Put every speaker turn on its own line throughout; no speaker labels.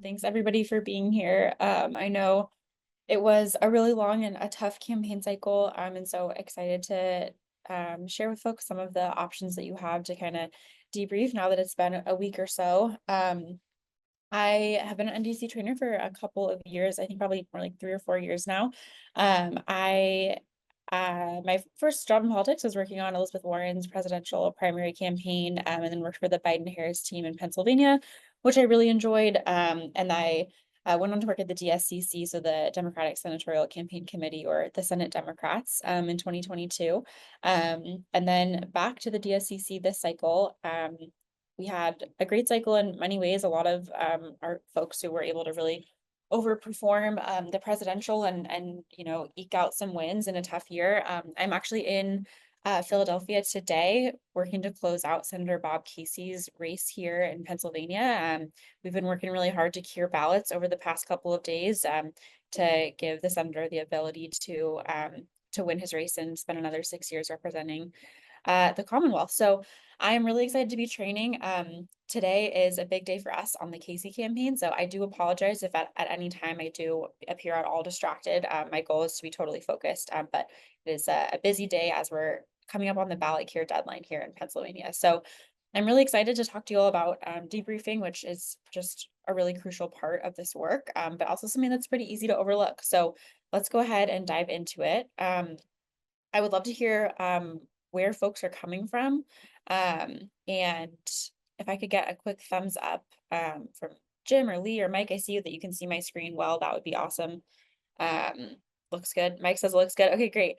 Thanks everybody for being here. I know it was a really long and a tough campaign cycle. And so excited to share with folks some of the options that you have to kind of debrief now that it's been a week or so. I have been an NDC trainer for a couple of years, I think probably more like 3 or 4 years now. I My first job in politics was working on Elizabeth Warren's presidential primary campaign, and then worked for the Biden-Harris team in Pennsylvania, which I really enjoyed. And I went on to work at the DSCC, so the Democratic Senatorial Campaign Committee, or the Senate Democrats, in 2022. And then back to the DSCC this cycle. We had a great cycle in many ways. A lot of our folks who were able to really overperform the presidential and eke out some wins in a tough year. I'm actually in Philadelphia today, working to close out Senator Bob Casey's race here in Pennsylvania. We've been working really hard to cure ballots over the past couple of days, to give the senator the ability to win his race and spend another 6 years representing the Commonwealth. So I am really excited to be training. Today is a big day for us on the Casey campaign. So I do apologize if at any time I do appear at all distracted. My goal is to be totally focused, but it is a busy day as we're coming up on the ballot cure deadline here in Pennsylvania. So I'm really excited to talk to you all about debriefing, which is just a really crucial part of this work, but also something that's pretty easy to overlook. So let's go ahead and dive into it. I would love to hear where folks are coming from. And if I could get a quick thumbs up from Jim or Lee or Mike, I see that you can see my screen well. That would be awesome. Um, Looks good. Mike says it looks good. Okay, great.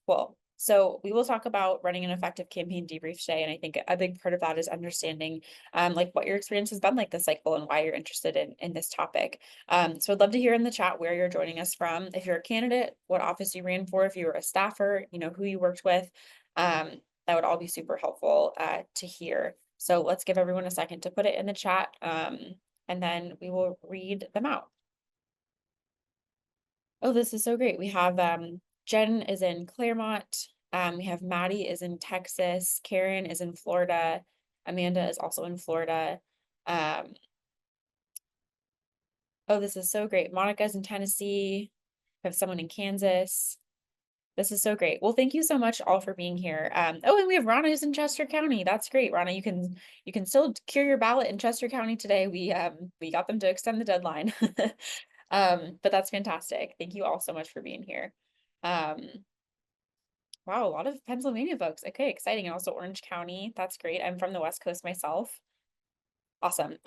Cool. So we will talk about running an effective campaign debrief today. And I think a big part of that is understanding like what your experience has been like this cycle and why you're interested in this topic. So I'd love to hear in the chat where you're joining us from. If you're a candidate, what office you ran for, if you were a staffer, who you worked with. That would all be super helpful to hear. So let's give everyone a second to put it in the chat, and then we will read them out. Oh, this is so great. We have Jen is in Claremont. We have Maddie is in Texas. Karen is in Florida. Amanda is also in Florida. Oh, this is so great. Monica's in Tennessee. We have someone in Kansas. This is so great. Well, thank you so much all for being here. Oh, and we have Rana who's in Chester County. That's great. Rana, you can still cure your ballot in Chester County today. We got them to extend the deadline. But that's fantastic. Thank you all so much for being here. Um, wow, a lot of Pennsylvania folks. Okay, exciting. And also Orange County. That's great. I'm from the West Coast myself. Awesome.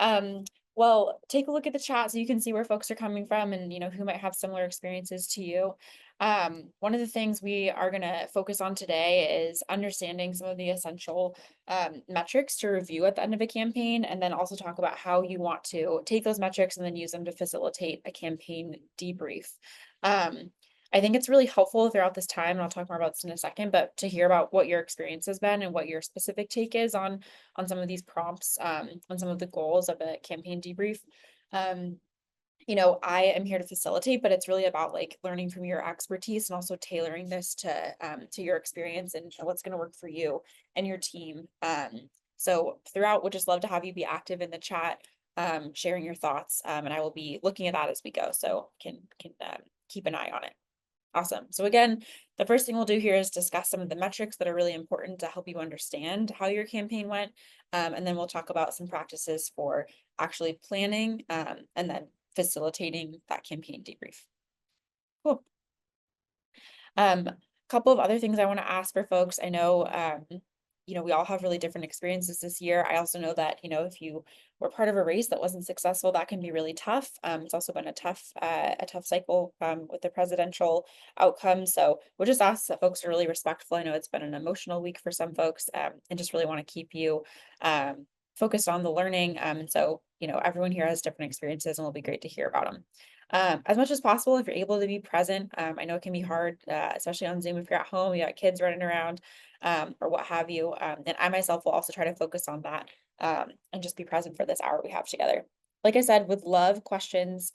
Well, take a look at the chat so you can see where folks are coming from and who might have similar experiences to you. One of the things we are going to focus on today is understanding some of the essential metrics to review at the end of a campaign, and then also talk about how you want to take those metrics and then use them to facilitate a campaign debrief. I think it's really helpful throughout this time, and I'll talk more about this in a second, but to hear about what your experience has been and what your specific take is on some of these prompts, on some of the goals of a campaign debrief. I am here to facilitate, but it's really about like learning from your expertise and also tailoring this to your experience and what's going to work for you and your team. So throughout, we'll just love to have you be active in the chat, sharing your thoughts, and I will be looking at that as we go, so can keep an eye on it. Awesome. So again, the first thing we'll do here is discuss some of the metrics that are really important to help you understand how your campaign went. And then we'll talk about some practices for actually planning, and then facilitating that campaign debrief. Cool. A couple of other things I want to ask for folks. I know, we all have really different experiences this year. I also know that, if you were part of a race that wasn't successful, that can be really tough. It's also been a tough cycle with the presidential outcome. So we'll just ask that folks are really respectful. I know it's been an emotional week for some folks, and just really want to keep you focused on the learning. And so, everyone here has different experiences, and it'll be great to hear about them. As much as possible, if you're able to be present. I know it can be hard, especially on Zoom if you're at home, you got kids running around, or what have you. And I myself will also try to focus on that, and just be present for this hour we have together. Like I said, would love questions,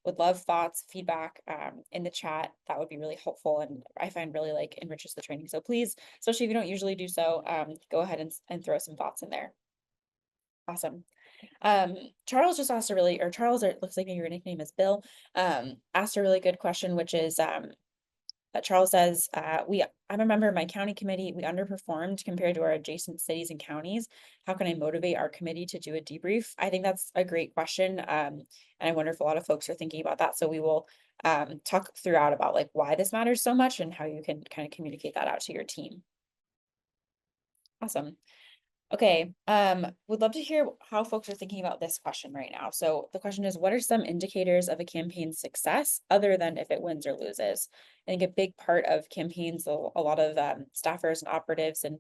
would love thoughts, feedback in the chat. That would be really helpful, and I find really like enriches the training. So please, especially if you don't usually do so, go ahead and throw some thoughts in there. Awesome. Charles just asked a really, or Charles, or it looks like maybe your nickname is Bill, asked a really good question, which is, Charles says, I'm a member of my county committee. We underperformed compared to our adjacent cities and counties. How can I motivate our committee to do a debrief? I think that's a great question. And I wonder if a lot of folks are thinking about that. So we will talk throughout about like why this matters so much and how you can kind of communicate that out to your team. Awesome. Okay, would love to hear how folks are thinking about this question right now. So the question is, what are some indicators of a campaign's success other than if it wins or loses? I think a big part of campaigns, a lot of staffers and operatives and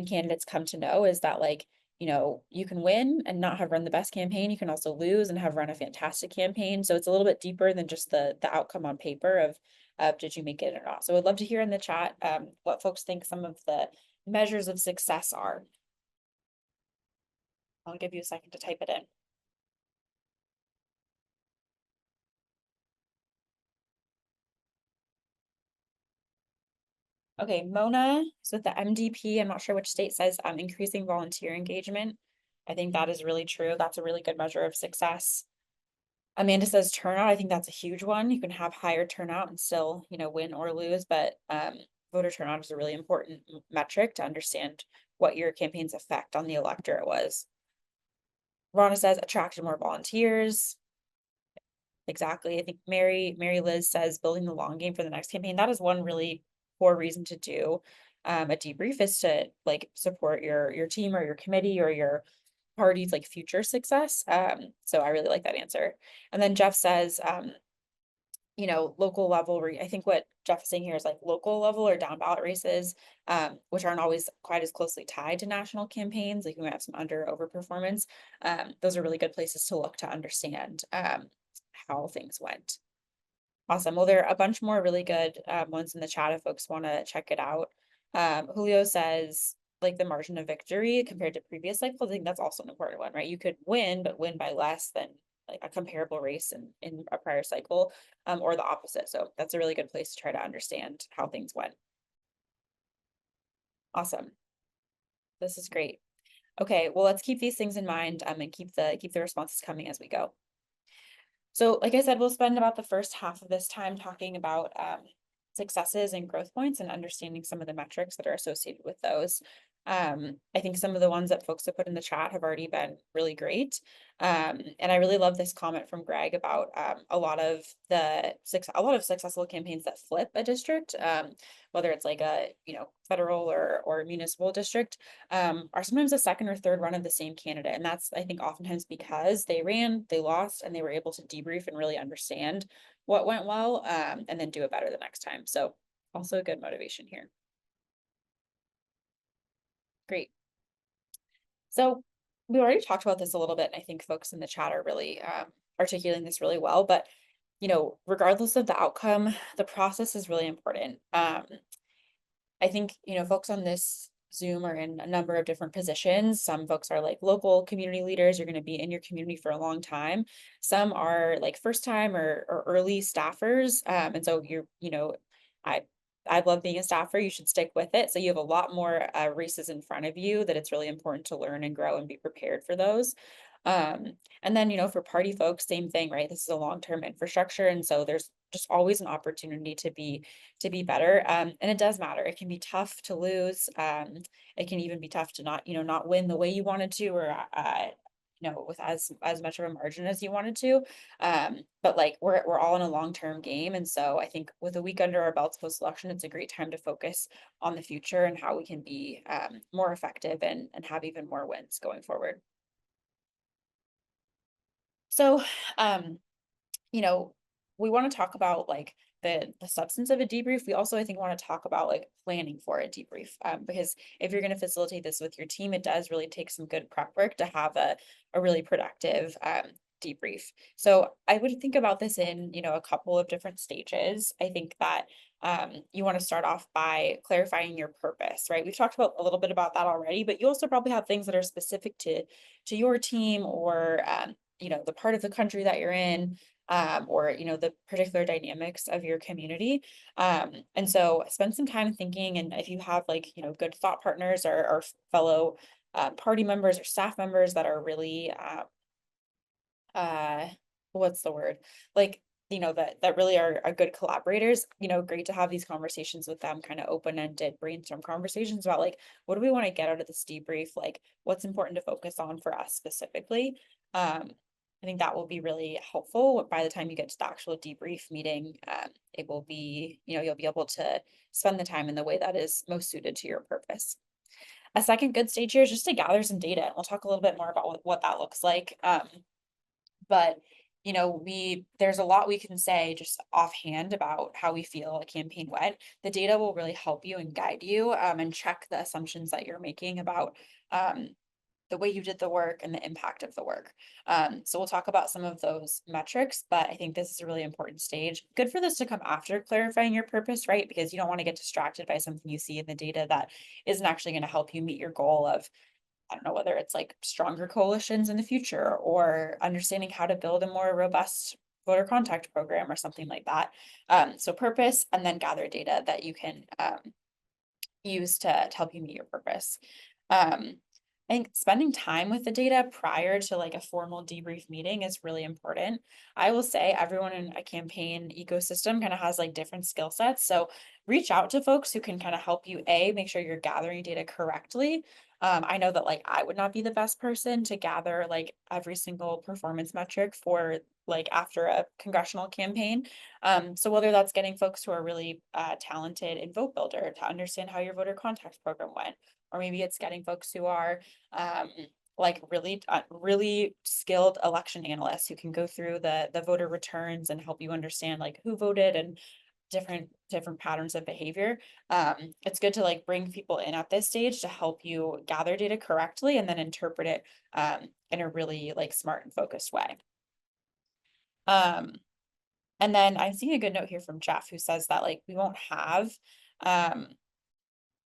candidates come to know is that like, you can win and not have run the best campaign. You can also lose and have run a fantastic campaign. So it's a little bit deeper than just the outcome on paper of did you make it or not. So I'd love to hear in the chat what folks think some of the measures of success are. I'll give you a second to type it in. Okay, Mona is with the MDP. I'm not sure which state says increasing volunteer engagement. I think that is really true. That's a really good measure of success. Amanda says turnout. I think that's a huge one. You can have higher turnout and still, win or lose, but voter turnout is a really important metric to understand what your campaign's effect on the electorate was. Rhonda says attracted more volunteers. Exactly. I think Mary Liz says building the long game for the next campaign. That is one really core reason to do a debrief is to like support your team or your committee or your party's like future success. So I really like that answer. And then Jeff says, local level, I think what Jeff is saying here is like local level or down ballot races, which aren't always quite as closely tied to national campaigns. Like we might have some under over performance. Those are really good places to look to understand how things went. Awesome. Well, there are a bunch more really good ones in the chat if folks want to check it out. Julio says like the margin of victory compared to previous cycles. I think that's also an important one, right? You could win, but win by less than like a comparable race in a prior cycle, or the opposite. So that's a really good place to try to understand how things went. Awesome. This is great. Okay, well, let's keep these things in mind and keep the responses coming as we go. So like I said, we'll spend about the first half of this time talking about successes and growth points and understanding some of the metrics that are associated with those. I think some of the ones that folks have put in the chat have already been really great. And I really love this comment from Greg about a lot of successful campaigns that flip a district, whether it's like a federal or municipal district, are sometimes a second or third run of the same candidate. And that's, I think, oftentimes because they lost, and they were able to debrief and really understand what went well, and then do it better the next time. So also a good motivation here. Great. So we already talked about this a little bit, and I think folks in the chat are really articulating this really well, but regardless of the outcome, the process is really important. I think, folks on this Zoom are in a number of different positions. Some folks are like local community leaders. You're going to be in your community for a long time. Some are like first time or early staffers. And so I, I love being a staffer. You should stick with it. So you have a lot more races in front of you that it's really important to learn and grow and be prepared for those. And then, for party folks, same thing, right? This is a long-term infrastructure. And so there's just always an opportunity to be better. And it does matter. It can be tough to lose. It can even be tough to not win the way you wanted to, or with as much of a margin as you wanted to. But like we're all in a long-term game. And so I think with a week under our belts post-election, it's a great time to focus on the future and how we can be more effective and have even more wins going forward. So, we want to talk about like the substance of a debrief. We also, I think, want to talk about like planning for a debrief, because if you're going to facilitate this with your team, it does really take some good prep work to have a really productive debrief. So I would think about this in, a couple of different stages. I think that you want to start off by clarifying your purpose, right? We've talked about a little bit about that already, but you also probably have things that are specific to your team or the part of the country that you're in, or the particular dynamics of your community. And so spend some time thinking, and if you have like good thought partners or fellow party members or staff members that are really uh what's the word, like, that really are good collaborators. Great to have these conversations with them, kind of open-ended brainstorm conversations about like, what do we want to get out of this debrief, like what's important to focus on for us specifically. I think that will be really helpful by the time you get to the actual debrief meeting. It will be, you'll be able to spend the time in the way that is most suited to your purpose. A second good stage here is just to gather some data, and we'll talk a little bit more about what that looks like. But there's a lot we can say just offhand about how we feel a campaign went. The data will really help you and guide you, and check the assumptions that you're making about um, the way you did the work and the impact of the work. So we'll talk about some of those metrics, but I think this is a really important stage. Good for this to come after clarifying your purpose, right? Because you don't want to get distracted by something you see in the data that isn't actually going to help you meet your goal of, I don't know, whether it's like stronger coalitions in the future or understanding how to build a more robust voter contact program or something like that. So purpose, and then gather data that you can use to help you meet your purpose. Um, I think spending time with the data prior to like a formal debrief meeting is really important. I will say everyone in a campaign ecosystem kind of has like different skill sets. So reach out to folks who can kind of help you, make sure you're gathering data correctly. I know that like I would not be the best person to gather like every single performance metric for like after a congressional campaign. So whether that's getting folks who are really talented in Vote Builder to understand how your voter contact program went, or maybe it's getting folks who are um, like really skilled election analysts who can go through the voter returns and help you understand like who voted and different patterns of behavior. It's good to like bring people in at this stage to help you gather data correctly and then interpret it in a really like smart and focused way. Um, and then I'm seeing a good note here from Jeff, who says that like we won't have um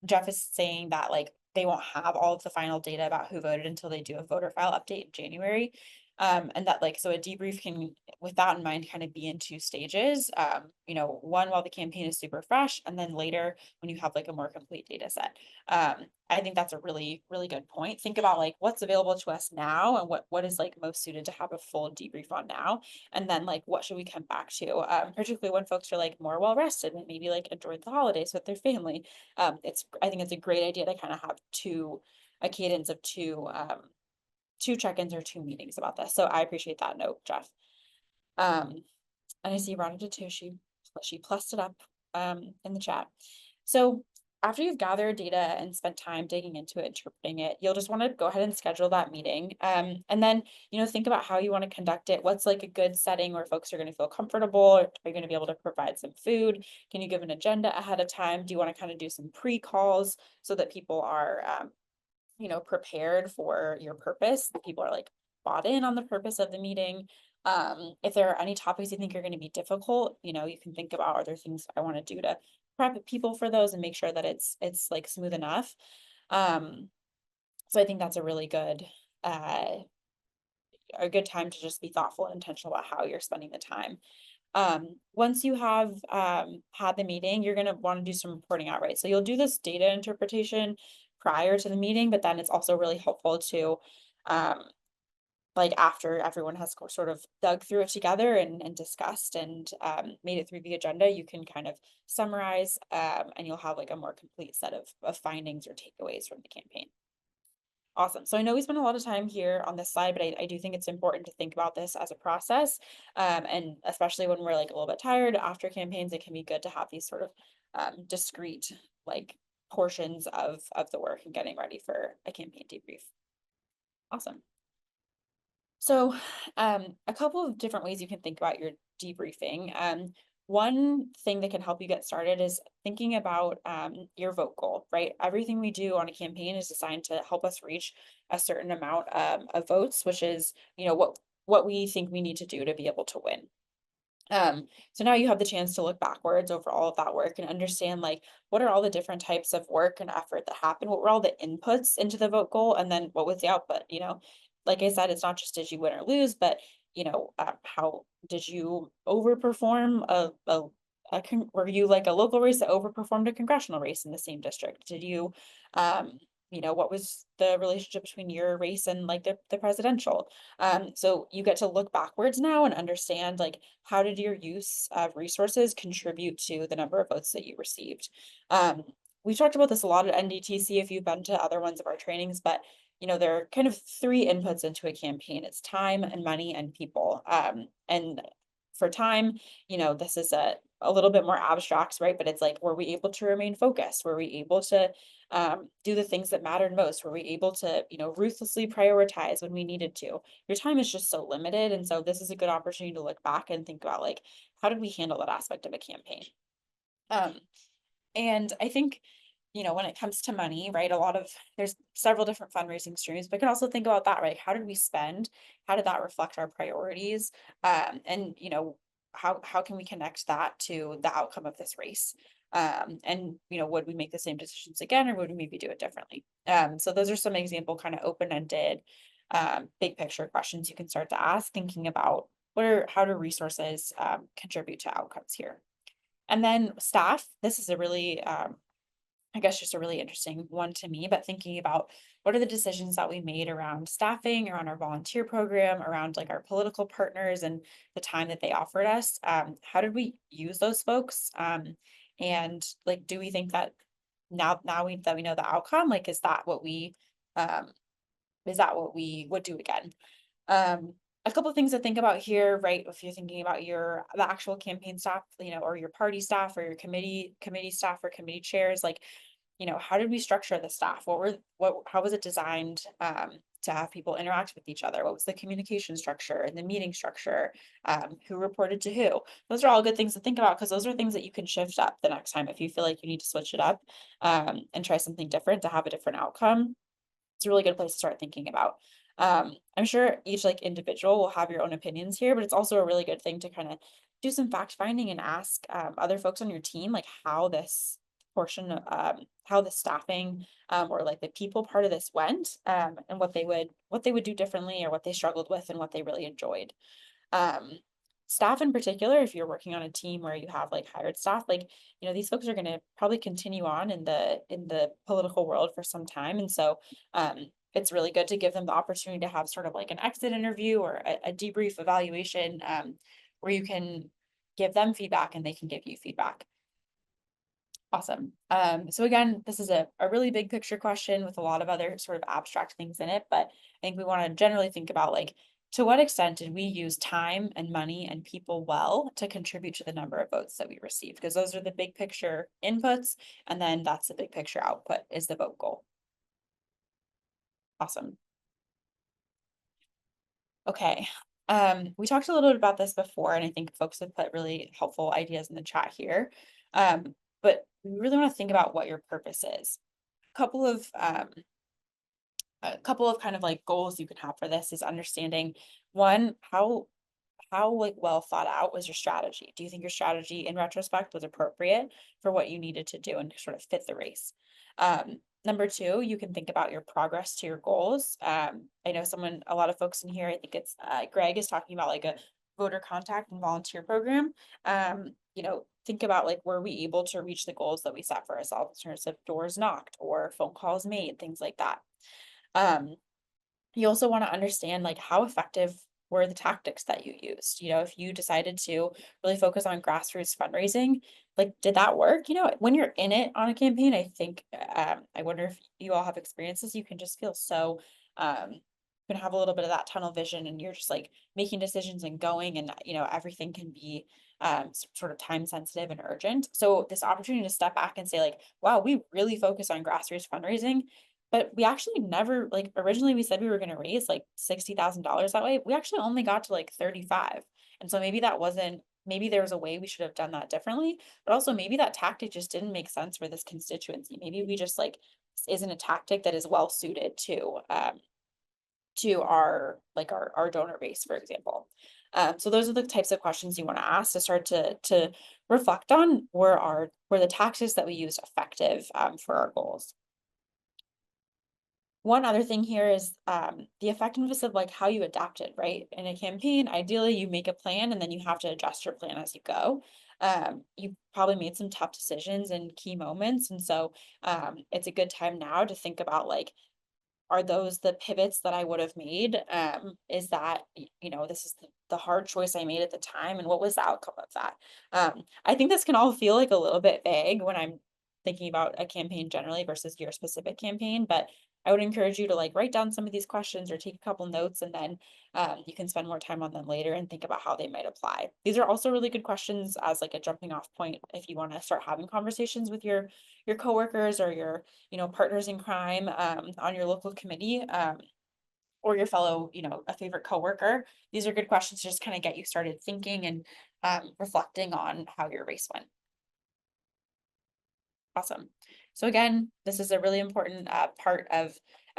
Jeff is saying that like they won't have all of the final data about who voted until they do a voter file update in January. And that like, so a debrief can, with that in mind, kind of be in two stages. One while the campaign is super fresh, and then later when you have like a more complete data set. I think that's a really, really good point. Think about like what's available to us now and what is like most suited to have a full debrief on now. And then like what should we come back to? Particularly when folks are like more well rested and maybe like enjoyed the holidays with their family. I think it's a great idea to kind of have a cadence of two check-ins or two meetings about this. So I appreciate that note, Jeff. Um, and I see Rhonda too. She plussed it up in the chat. So after you've gathered data and spent time digging into it, interpreting it, you'll just want to go ahead and schedule that meeting. And then, think about how you want to conduct it. What's like a good setting where folks are going to feel comfortable? Are you going to be able to provide some food? Can you give an agenda ahead of time? Do you want to kind of do some pre-calls so that people are, prepared for your purpose? People are like bought in on the purpose of the meeting. If there are any topics you think are going to be difficult, you can think about, are there things I want to do to prep people for those and make sure that it's like smooth enough. So I think that's a good time to just be thoughtful and intentional about how you're spending the time. Once you have had the meeting, you're going to want to do some reporting out, right? So you'll do this data interpretation prior to the meeting, but then it's also really helpful to like after everyone has sort of dug through it together and discussed and made it through the agenda, you can kind of summarize and you'll have like a more complete set of findings or takeaways from the campaign. Awesome. So I know we spent a lot of time here on this slide, but I do think it's important to think about this as a process. And especially when we're like a little bit tired after campaigns, it can be good to have these sort of discrete like portions of the work and getting ready for a campaign debrief. Awesome. So a couple of different ways you can think about your debriefing. One thing that can help you get started is thinking about your vote goal, right? Everything we do on a campaign is designed to help us reach a certain amount of votes, which is, what we think we need to do to be able to win. So now you have the chance to look backwards over all of that work and understand like what are all the different types of work and effort that happened, what were all the inputs into the vote goal, and then what was the output, like I said, it's not just did you win or lose, but how did you overperform were you like a local race that overperformed a congressional race in the same district? Did you what was the relationship between your race and like the presidential? So you get to look backwards now and understand like how did your use of resources contribute to the number of votes that you received? Um, we talked about this a lot at NDTC if you've been to other ones of our trainings, but there are kind of three inputs into a campaign. It's time and money and people. And for time, this is a little bit more abstract, right? But it's like, were we able to remain focused? Were we able to do the things that mattered most? Were we able to, ruthlessly prioritize when we needed to? Your time is just so limited. And so this is a good opportunity to look back and think about like, how did we handle that aspect of a campaign? Um, and I think, when it comes to money, right, there's several different fundraising streams, but can also think about that, right? How did we spend? How did that reflect our priorities? And, how can we connect that to the outcome of this race? And, would we make the same decisions again, or would we maybe do it differently? So those are some example kind of open-ended, big picture questions you can start to ask, thinking about how do resources contribute to outcomes here? And then staff, this is a really, I guess just a really interesting one to me, but thinking about what are the decisions that we made around staffing, around our volunteer program, around like our political partners and the time that they offered us. How did we use those folks? And like, do we think that that we know the outcome, like, um, is that what we would do again? A couple of things to think about here, right? If you're thinking about the actual campaign staff, or your party staff or your committee staff or committee chairs, like, how did we structure the staff? How was it designed to have people interact with each other? What was the communication structure and the meeting structure? Who reported to who? Those are all good things to think about because those are things that you can shift up the next time if you feel like you need to switch it up and try something different to have a different outcome. It's a really good place to start thinking about. I'm sure each like individual will have your own opinions here, but it's also a really good thing to kind of do some fact finding and ask other folks on your team like how the staffing or like the people part of this went and what they would do differently or what they struggled with and what they really enjoyed. Um, Staff in particular, if you're working on a team where you have like hired staff, like, these folks are going to probably continue on in the political world for some time. And so it's really good to give them the opportunity to have sort of like an exit interview or a debrief evaluation where you can give them feedback and they can give you feedback. Awesome. So again, this is a really big picture question with a lot of other sort of abstract things in it, but I think we want to generally think about like, to what extent did we use time and money and people well to contribute to the number of votes that we received? Because those are the big picture inputs, and then that's the big picture output is the vote goal. Awesome. Okay. We talked a little bit about this before, and I think folks have put really helpful ideas in the chat here. But we really want to think about what your purpose is. Couple of a couple of kind of like goals you can have for this is understanding one, how like well thought out was your strategy? Do you think your strategy in retrospect was appropriate for what you needed to do and sort of fit the race? Number two, you can think about your progress to your goals. I know a lot of folks in here, I think it's Greg is talking about like a voter contact and volunteer program. Think about like, were we able to reach the goals that we set for ourselves in terms of doors knocked or phone calls made, things like that. Um, you also want to understand like how effective were the tactics that you used. If you decided to really focus on grassroots fundraising, like did that work? When you're in it on a campaign, I think I wonder if you all have experiences, you can just feel so you can have a little bit of that tunnel vision and you're just like making decisions and going and everything can be sort of time sensitive and urgent. So this opportunity to step back and say like, wow, we really focus on grassroots fundraising, but we actually never, like, originally we said we were gonna raise like $60,000 that way. We actually only got to like 35. And so maybe there was a way we should have done that differently, but also maybe that tactic just didn't make sense for this constituency. Maybe we just like isn't a tactic that is well suited to our donor base, for example. So those are the types of questions you want to ask to start to reflect on were the tactics that we used effective for our goals. One other thing here is the effectiveness of like how you adapted, right? In a campaign, ideally you make a plan and then you have to adjust your plan as you go. you probably made some tough decisions in key moments. And so it's a good time now to think about like, are those the pivots that I would have made? Is that, this is the hard choice I made at the time, and what was the outcome of that? I think this can all feel like a little bit vague when I'm thinking about a campaign generally versus your specific campaign, but I would encourage you to like write down some of these questions or take a couple notes, and then you can spend more time on them later and think about how they might apply. These are also really good questions as like a jumping off point if you want to start having conversations with your coworkers or your partners in crime on your local committee, or your fellow, a favorite coworker. These are good questions to just kind of get you started thinking and reflecting on how your race went. Awesome. So again, this is a really important part of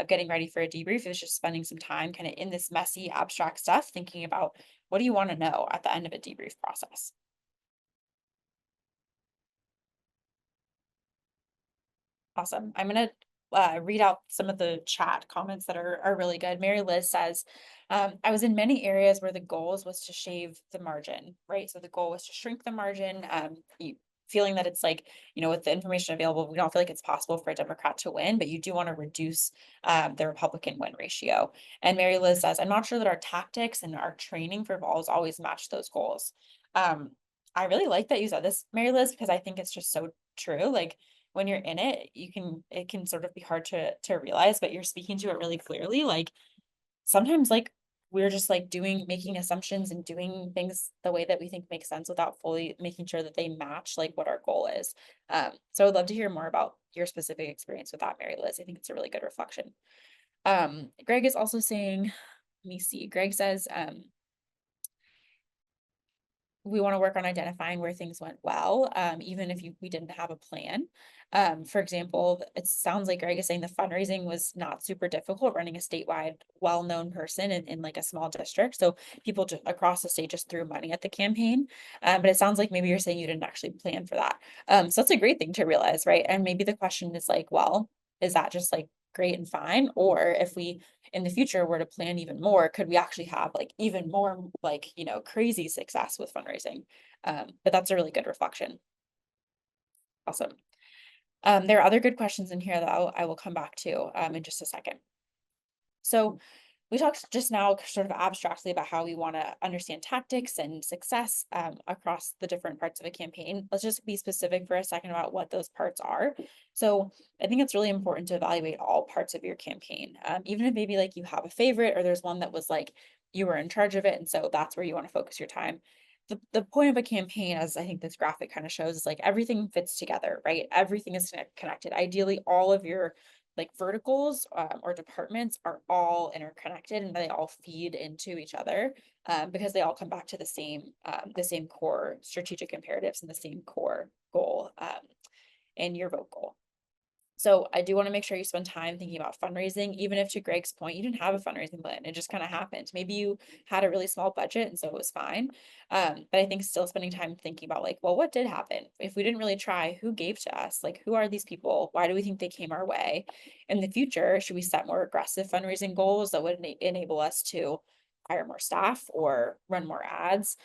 getting ready for a debrief is just spending some time kind of in this messy, abstract stuff, thinking about what do you want to know at the end of a debrief process. Awesome. I'm gonna read out some of the chat comments that are really good. Mary Liz says, I was in many areas where the goals was to shave the margin, right? So the goal was to shrink the margin. Feeling that it's like, with the information available, we don't feel like it's possible for a Democrat to win, but you do want to reduce the Republican win ratio. And Mary Liz says, I'm not sure that our tactics and our training for balls always match those goals. Um, I really like that you said this, Mary Liz, because I think it's just so true. Like when you're in it, it can sort of be hard to realize, but you're speaking to it really clearly. Like sometimes like we're just like making assumptions and doing things the way that we think makes sense without fully making sure that they match like what our goal is. So I'd love to hear more about your specific experience with that, Mary Liz. I think it's a really good reflection. Greg is also saying, let me see, Greg says, we want to work on identifying where things went well, even if we didn't have a plan. For example, it sounds like Greg is saying the fundraising was not super difficult running a statewide well-known person in like a small district. So people across the state just threw money at the campaign. But it sounds like maybe you're saying you didn't actually plan for that. So that's a great thing to realize, right? And maybe the question is like, well, is that just like great and fine? Or if we in the future were to plan even more, could we actually have like even more like, crazy success with fundraising? But that's a really good reflection. Awesome. There are other good questions in here that I will come back to in just a second. So we talked just now sort of abstractly about how we want to understand tactics and success across the different parts of a campaign. Let's just be specific for a second about what those parts are. So I think it's really important to evaluate all parts of your campaign, even if maybe like you have a favorite or there's one that was like you were in charge of it. And so that's where you want to focus your time. The point of a campaign, as I think this graphic kind of shows, is like everything fits together, right? Everything is connected. Ideally, all of your like verticals or departments are all interconnected and they all feed into each other because they all come back to the same core strategic imperatives and the same core goal in your vote goal. So I do want to make sure you spend time thinking about fundraising, even if to Greg's point, you didn't have a fundraising plan. It just kind of happened. Maybe you had a really small budget and so it was fine. But I think still spending time thinking about like, well, what did happen? If we didn't really try, who gave to us? Like, who are these people? Why do we think they came our way? In the future, should we set more aggressive fundraising goals that would enable us to hire more staff or run more ads?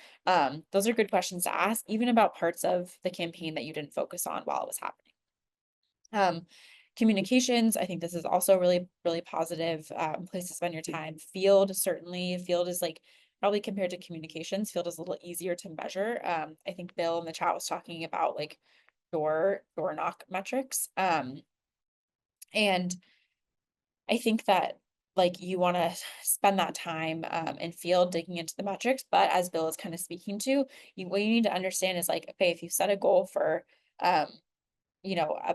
Those are good questions to ask, even about parts of the campaign that you didn't focus on while it was happening. Communications, I think this is also really, really positive place to spend your time. Field, certainly. Field is like probably compared to communications, field is a little easier to measure. I think Bill in the chat was talking about like door knock metrics. And I think that like you want to spend that time in field digging into the metrics, but as Bill is kind of speaking to, what you need to understand is like, okay, if you set a goal for um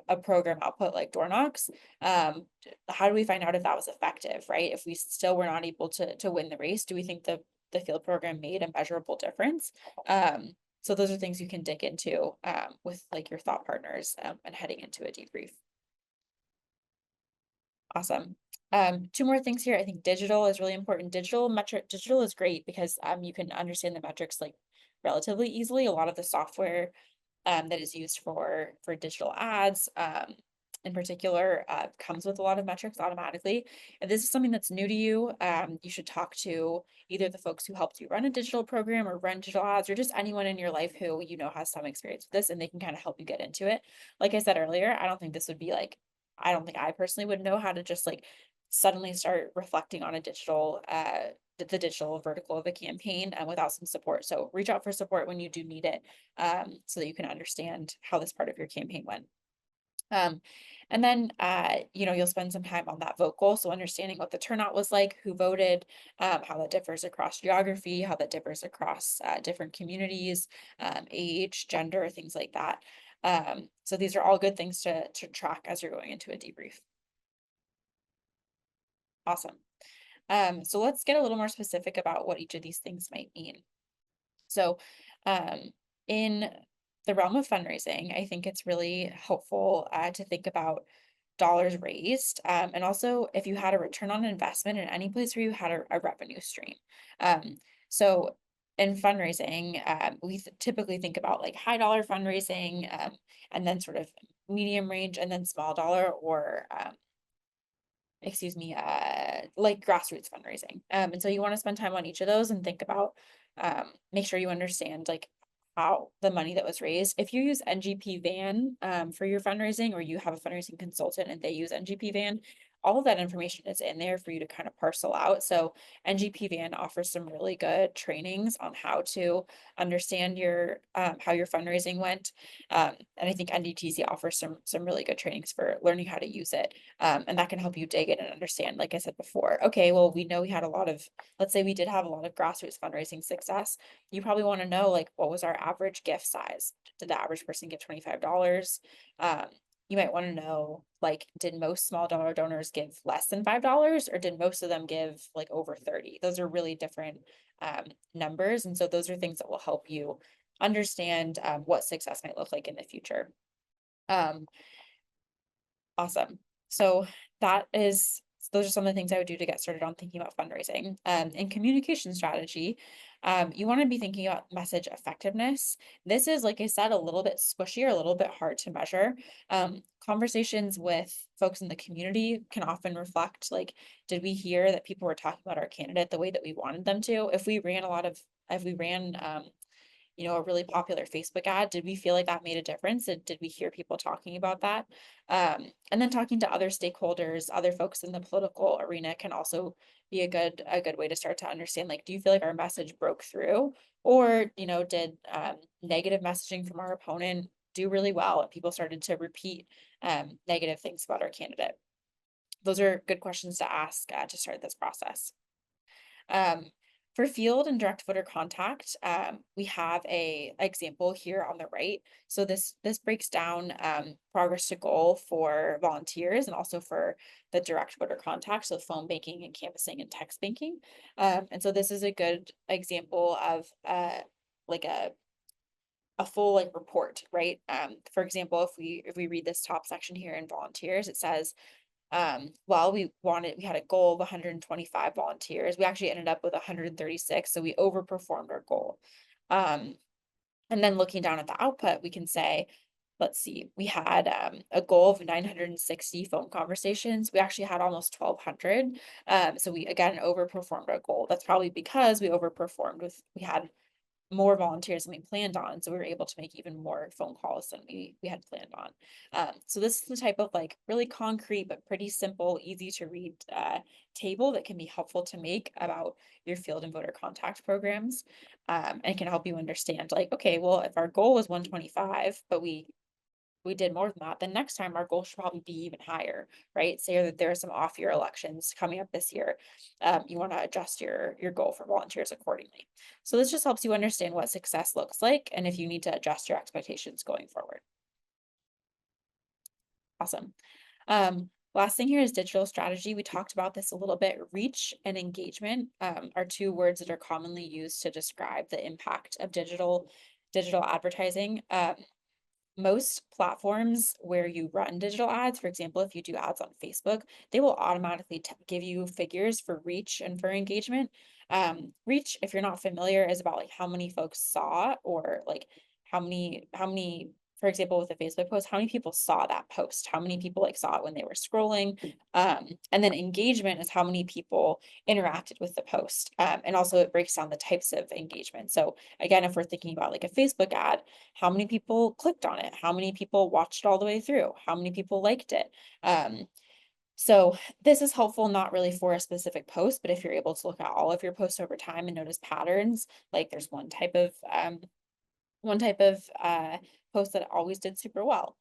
a program output like door knocks, how do we find out if that was effective, right? If we still were not able to win the race, do we think the field program made a measurable difference? So those are things you can dig into with like your thought partners and heading into a debrief. Awesome. Two more things here. I think digital is really important. Digital is great because you can understand the metrics like relatively easily. A lot of the software that is used for digital ads in particular comes with a lot of metrics automatically. If this is something that's new to you, you should talk to either the folks who helped you run a digital program or run digital ads, or just anyone in your life who you know has some experience with this, and they can kind of help you get into it. Like I said earlier, I don't think this would be like, I don't think I personally would know how to just like suddenly start reflecting on a digital the digital vertical of a campaign without some support. So reach out for support when you do need it, so that you can understand how this part of your campaign went. Um, and then, you'll spend some time on that vote goal. So understanding what the turnout was like, who voted, how that differs across geography, how that differs across different communities, age, gender, things like that. So these are all good things to track as you're going into a debrief. Awesome. So let's get a little more specific about what each of these things might mean. So, um, in the realm of fundraising, I think it's really helpful to think about dollars raised, and also if you had a return on investment in any place where you had a revenue stream. So in fundraising, we typically think about like high dollar fundraising, and then sort of medium range, and then small dollar or excuse me, like grassroots fundraising. And so you want to spend time on each of those and think about, make sure you understand like how the money that was raised. If you use NGP Van for your fundraising, or you have a fundraising consultant and they use NGP Van, all of that information is in there for you to kind of parcel out. So NGP Van offers some really good trainings on how to understand your how your fundraising went. And I think NDTC offers some really good trainings for learning how to use it. And that can help you dig in and understand, like I said before, okay, well, we know we had a lot of, let's say we did have a lot of grassroots fundraising success. You probably want to know, like, what was our average gift size? Did the average person give $25? Um, you might want to know, like, did most small dollar donors give less than $5, or did most of them give like over 30? Those are really different numbers. And so those are things that will help you understand what success might look like in the future. Um, Awesome. So those are some of the things I would do to get started on thinking about fundraising. In communication strategy, you want to be thinking about message effectiveness. This is, like I said, a little bit squishy or a little bit hard to measure. Conversations with folks in the community can often reflect, like, did we hear that people were talking about our candidate the way that we wanted them to? If we ran a really popular Facebook ad, did we feel like that made a difference? Did we hear people talking about that? And then talking to other stakeholders, other folks in the political arena can also be a good way to start to understand, like, do you feel like our message broke through? Or, did negative messaging from our opponent do really well and people started to repeat negative things about our candidate? Those are good questions to ask to start this process. Um, for field and direct voter contact, we have a example here on the right. So this breaks down progress to goal for volunteers and also for the direct voter contact, so phone banking and canvassing and text banking. And so this is a good example of like a full like report, right? For example, if we read this top section here in volunteers, it says well, we had a goal of 125 volunteers. We actually ended up with 136, so we overperformed our goal. Um, and then looking down at the output, we can say, let's see, we had a goal of 960 phone conversations. We actually had almost 1,200. So we again overperformed our goal. That's probably because we had more volunteers than we planned on. So we were able to make even more phone calls than we had planned on. So this is the type of like really concrete, but pretty simple, easy to read table that can be helpful to make about your field and voter contact programs. And can help you understand, like, okay, well, if our goal was 125, but we did more than that, then next time our goal should probably be even higher, right? Say that there are some off year elections coming up this year. You want to adjust your goal for volunteers accordingly. So this just helps you understand what success looks like and if you need to adjust your expectations going forward. Awesome. Last thing here is digital strategy. We talked about this a little bit. Reach and engagement are two words that are commonly used to describe the impact of digital advertising. Most platforms where you run digital ads, for example, if you do ads on Facebook, they will automatically give you figures for reach and for engagement. Reach, if you're not familiar, is about like how many folks saw, or like how many for example, with a Facebook post, how many people saw that post? How many people like saw it when they were scrolling? And then engagement is how many people interacted with the post. And also it breaks down the types of engagement. So again, if we're thinking about like a Facebook ad, how many people clicked on it? How many people watched all the way through? How many people liked it? So this is helpful not really for a specific post, but if you're able to look at all of your posts over time and notice patterns, like there's one type of post that always did super well.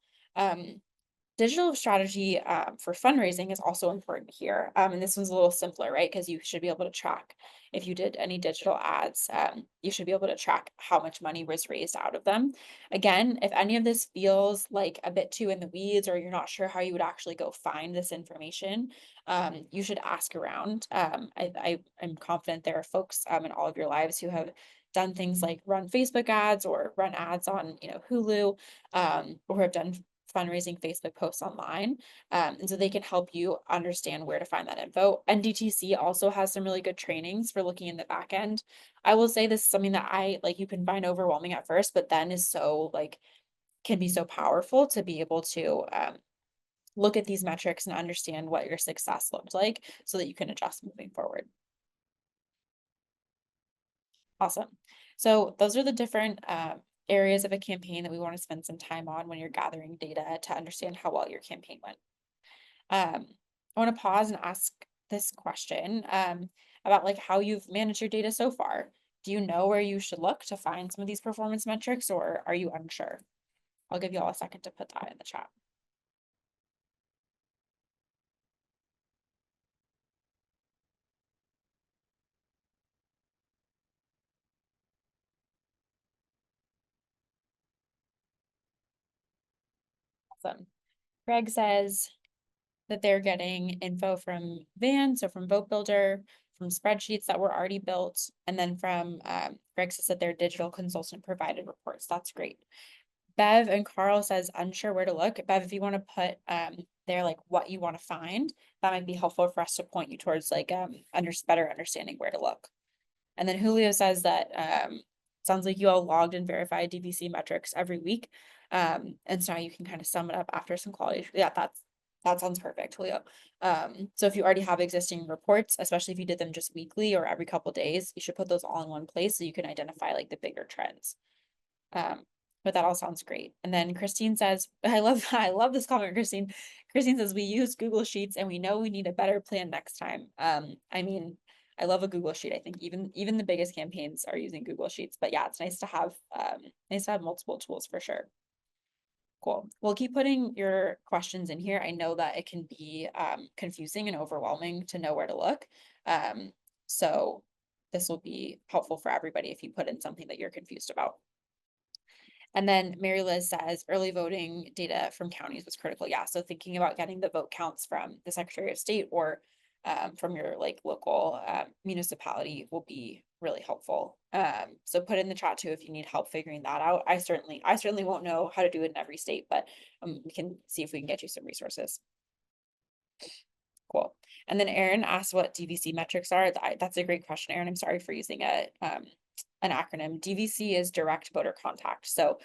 Digital strategy for fundraising is also important here. And this one's a little simpler, right? Because you should be able to track if you did any digital ads, you should be able to track how much money was raised out of them. Again, if any of this feels like a bit too in the weeds or you're not sure how you would actually go find this information, you should ask around. I am confident there are folks in all of your lives who have done things like run Facebook ads or run ads on, Hulu, or have done fundraising Facebook posts online. And so they can help you understand where to find that info. NDTC also has some really good trainings for looking in the back end. I will say this is something that I like you can find overwhelming at first, but then is so like can be so powerful to be able to look at these metrics and understand what your success looked like so that you can adjust moving forward. Awesome. So those are the different areas of a campaign that we want to spend some time on when you're gathering data to understand how well your campaign went. I want to pause and ask this question about like how you've managed your data so far. Do you know where you should look to find some of these performance metrics, or are you unsure? I'll give you all a second to put that in the chat. Awesome. Greg says that they're getting info from Van, so from Vote Builder, from spreadsheets that were already built, and then from Greg says that their digital consultant provided reports. That's great. Bev and Carl says unsure where to look. Bev, if you want to put there like what you want to find, that might be helpful for us to point you towards like better understanding where to look. And then Julio says that sounds like you all logged and verified DVC metrics every week. And so now you can kind of sum it up after some quality. Yeah, that sounds perfect, Julio. So if you already have existing reports, especially if you did them just weekly or every couple days, you should put those all in one place so you can identify like the bigger trends. But that all sounds great. And then Christine says, I love this comment, Christine. Christine says, we use Google Sheets and we know we need a better plan next time. I mean, I love a Google Sheet. I think even the biggest campaigns are using Google Sheets, but yeah, it's nice to have multiple tools for sure. Cool. Well, keep putting your questions in here. I know that it can be confusing and overwhelming to know where to look. So this will be helpful for everybody if you put in something that you're confused about. And then Mary Liz says early voting data from counties was critical. Yeah, so thinking about getting the vote counts from the Secretary of State or from your like local municipality will be really helpful. So put in the chat too if you need help figuring that out. I certainly won't know how to do it in every state, but we can see if we can get you some resources. Cool. And then Aaron asked what DVC metrics are. That's a great question, Aaron. I'm sorry for using an acronym. DVC is direct voter contact. So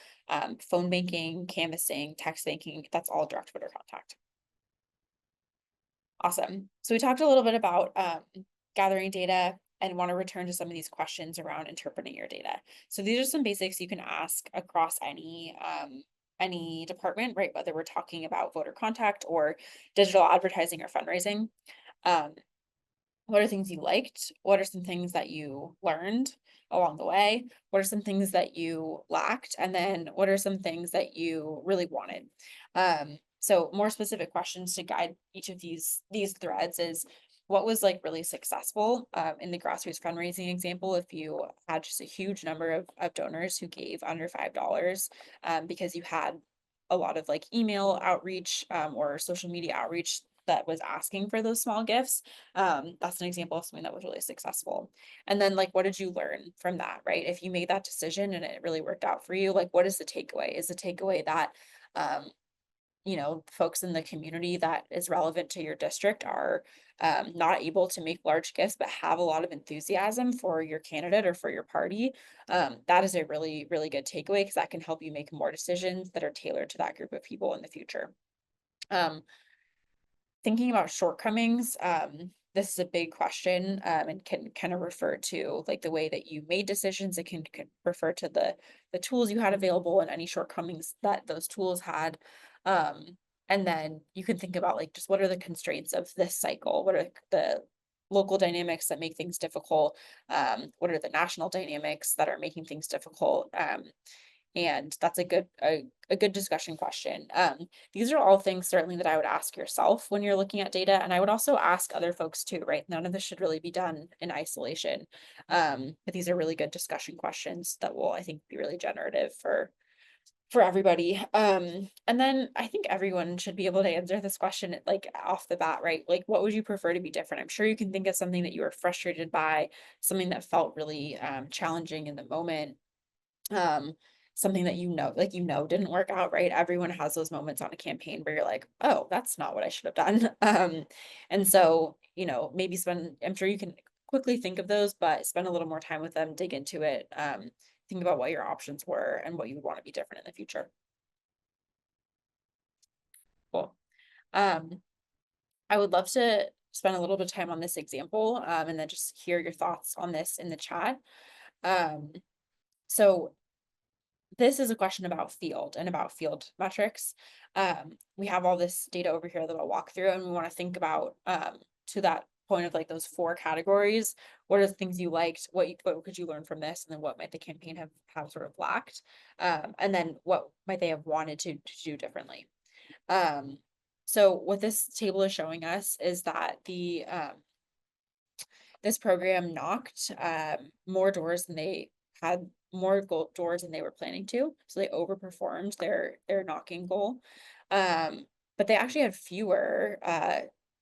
phone banking, canvassing, text banking, that's all direct voter contact. Awesome. So we talked a little bit about gathering data and want to return to some of these questions around interpreting your data. So these are some basics you can ask across any department, right? Whether we're talking about voter contact or digital advertising or fundraising. What are things you liked? What are some things that you learned along the way? What are some things that you lacked? And then what are some things that you really wanted? So more specific questions to guide each of these threads is what was like really successful in the grassroots fundraising example. If you had just a huge number of donors who gave under $5 because you had a lot of like email outreach or social media outreach that was asking for those small gifts. That's an example of something that was really successful. And then like, what did you learn from that, right? If you made that decision and it really worked out for you, like, what is the takeaway? Is the takeaway that, folks in the community that is relevant to your district are not able to make large gifts, but have a lot of enthusiasm for your candidate or for your party, that is a really, really good takeaway because that can help you make more decisions that are tailored to that group of people in the future. Um, Thinking about shortcomings, this is a big question, and can kind of refer to like the way that you made decisions. It can refer to the tools you had available and any shortcomings that those tools had. Um, and then you can think about like just what are the constraints of this cycle? What are the local dynamics that make things difficult? What are the national dynamics that are making things difficult? And that's a good discussion question. These are all things certainly that I would ask yourself when you're looking at data, and I would also ask other folks too, right? None of this should really be done in isolation. But these are really good discussion questions that will, I think, be really generative for everybody. And then I think everyone should be able to answer this question like off the bat, right? Like, what would you prefer to be different? I'm sure you can think of something that you were frustrated by, something that felt really challenging in the moment, um something that like didn't work out, right? Everyone has those moments on a campaign where you're like, oh, that's not what I should have done. And so maybe spend, I'm sure you can quickly think of those, but spend a little more time with them, dig into it, think about what your options were and what you would want to be different in the future. Cool. um I would love to spend a little bit of time on this example, and then just hear your thoughts on this in the chat. um so This is a question about field and about field metrics. We have all this data over here that I'll walk through, and we want to think about, to that point of like those four categories. What are the things you liked? What could you learn from this? And then what might the campaign have sort of lacked? And then what might they have wanted to do differently? Um, so what this table is showing us is that the this program knocked more doors than they had, doors than they were planning to. So they overperformed their knocking goal. But they actually had fewer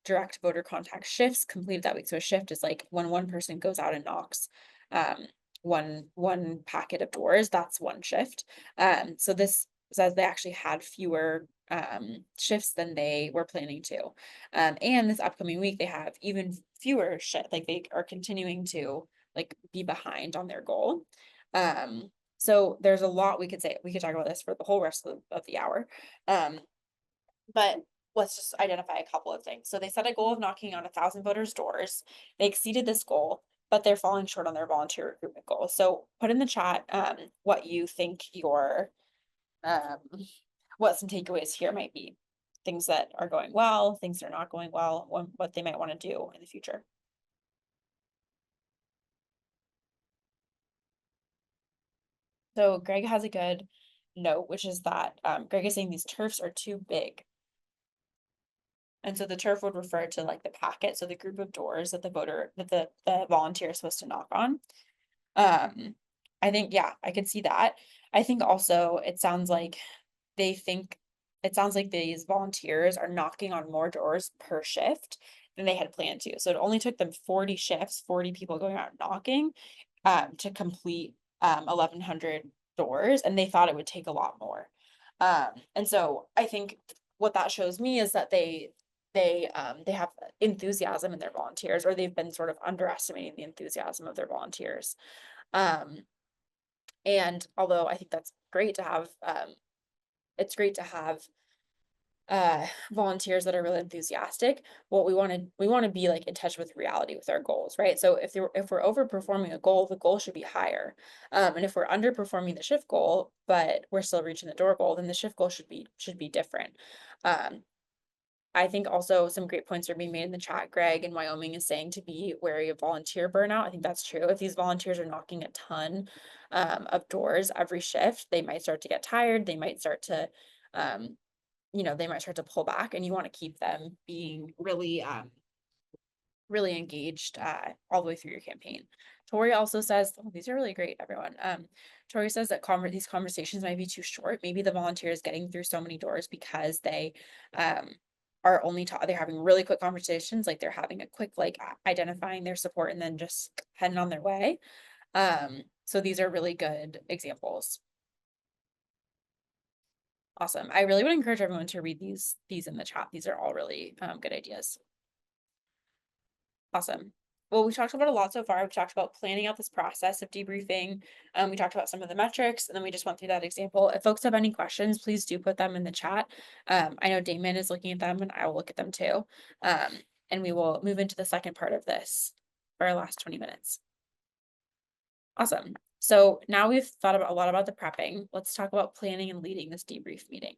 direct voter contact shifts completed that week. So a shift is like when one person goes out and knocks um, one packet of doors, that's one shift. So this says they actually had fewer shifts than they were planning to. And this upcoming week, they have even fewer shit. Like they are continuing to like be behind on their goal. So there's a lot we could say. We could talk about this for the whole rest of the hour. But let's just identify a couple of things. So they set a goal of knocking on 1,000 voters' doors. They exceeded this goal, but they're falling short on their volunteer recruitment goal. So put in the chat what you think your um, what some takeaways here might be. Things that are going well, things that are not going well, what they might want to do in the future. So Greg has a good note, which is that Greg is saying these turfs are too big. And so the turf would refer to like the packet, so the group of doors that the volunteer is supposed to knock on. I think, yeah, I could see that. I think also they think it sounds like these volunteers are knocking on more doors per shift than they had planned to. So it only took them 40 shifts, 40 people going out knocking, to complete 1,100 doors, and they thought it would take a lot more. And so I think what that shows me is that they have enthusiasm in their volunteers, or they've been sort of underestimating the enthusiasm of their volunteers. Um, and although I think that's great to have, it's great to have volunteers that are really enthusiastic. What we want to be like in touch with reality with our goals, right? So if we're overperforming a goal, the goal should be higher. And if we're underperforming the shift goal, but we're still reaching the door goal, then the shift goal should be different. I think also some great points are being made in the chat. Greg in Wyoming is saying to be wary of volunteer burnout. I think that's true. If these volunteers are knocking a ton of doors every shift, they might start to get tired. They might start to, they might start to pull back, and you want to keep them being really engaged all the way through your campaign. Tori also says, oh, these are really great, everyone. Tori says that these conversations might be too short. Maybe the volunteer is getting through so many doors because they are they're having really quick conversations, like they're having a quick like identifying their support and then just heading on their way. So these are really good examples. Awesome. I really would encourage everyone to read these in the chat. These are all really good ideas. Awesome. Well, we talked about a lot so far. We talked about planning out this process of debriefing. We talked about some of the metrics, and then we just went through that example. If folks have any questions, please do put them in the chat. I know Damon is looking at them, and I will look at them too. Um, and we will move into the second part of this for our last 20 minutes. Awesome. So now we've thought about a lot about the prepping. Let's talk about planning and leading this debrief meeting.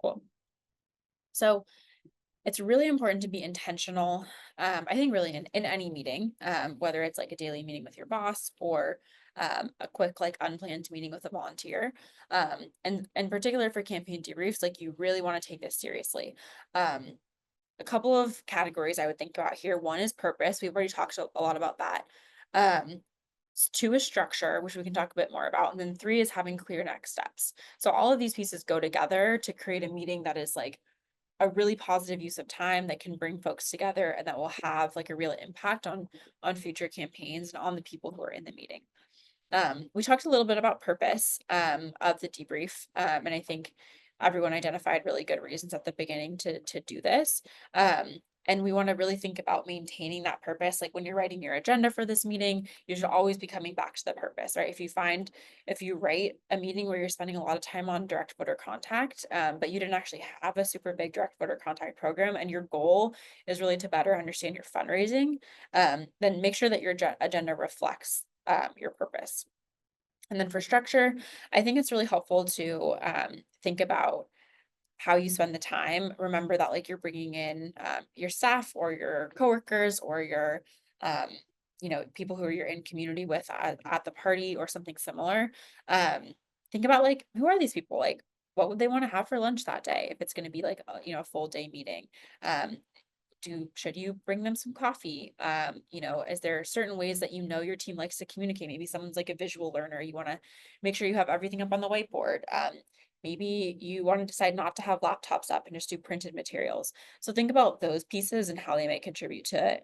Cool. So it's really important to be intentional. I think really in any meeting, whether it's like a daily meeting with your boss or a quick like unplanned meeting with a volunteer. And in particular for campaign debriefs, like you really want to take this seriously. Um, a couple of categories I would think about here. One is purpose. We've already talked a lot about that. Um, Two is structure, which we can talk a bit more about. And then three is having clear next steps. So all of these pieces go together to create a meeting that is like a really positive use of time that can bring folks together and that will have like a real impact on future campaigns and on the people who are in the meeting. We talked a little bit about purpose of the debrief, and I think everyone identified really good reasons at the beginning to do this. And we want to really think about maintaining that purpose. Like when you're writing your agenda for this meeting, you should always be coming back to the purpose, right? If you write a meeting where you're spending a lot of time on direct voter contact, but you didn't actually have a super big direct voter contact program, and your goal is really to better understand your fundraising, then make sure that your agenda reflects your purpose. And then for structure, I think it's really helpful to think about how you spend the time. Remember that like you're bringing in your staff or your coworkers or your people who you're in community with at the party or something similar. Um, think about like who are these people? Like what would they want to have for lunch that day if it's going to be like a full day meeting? Um, should you bring them some coffee? Is there certain ways that your team likes to communicate? Maybe someone's like a visual learner. You want to make sure you have everything up on the whiteboard. Maybe you want to decide not to have laptops up and just do printed materials. So think about those pieces and how they might contribute to